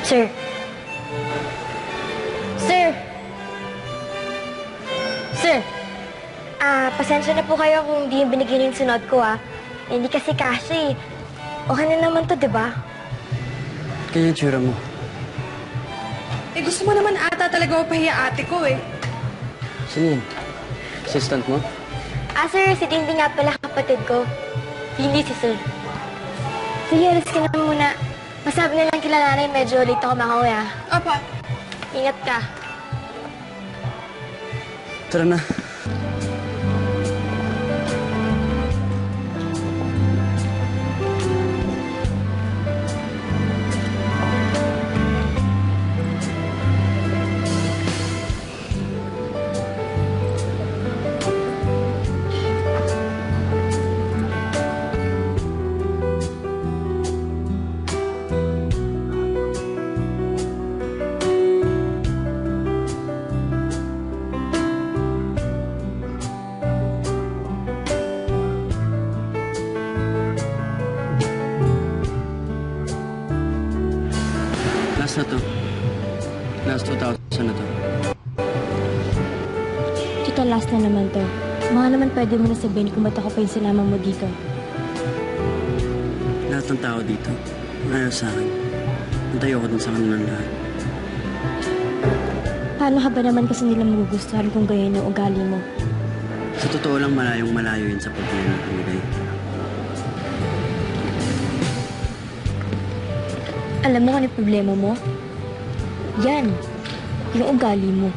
Sir. Sir! Sir! Pasensya na po kayo kung hindi yung binigyan yung sunod ko, Hindi kasi kasi. Okay na naman to, di ba? Kaya yung tsura mo. Eh, gusto mo naman ata talaga mapahiya ate ko, eh. Sino yun? Assistant mo? Sir, si Dindi nga pala kapatid ko. Hindi si Sir. Sige, alis ka na muna. Masabi na lang kila nanay, medyo late ako makauwi, Apa. Ingat ka. Tara na. Last na to. Last 2,000 na to. Tito, last na naman to. Mga naman pwede mo na sabihin kung ba't ako pa yung sinama mo dito. Lahat ng tao dito, ayaw sa akin. Antayo ko dun sa kanila lahat. Paano ka ba naman kasi nila magugustuhan kung ganyan yung ugali mo? Sa totoo lang, malayong malayo yun sa pagpili ng pamilay. Alam mo kung ano yung problema mo? Yan. Yung ugali mo.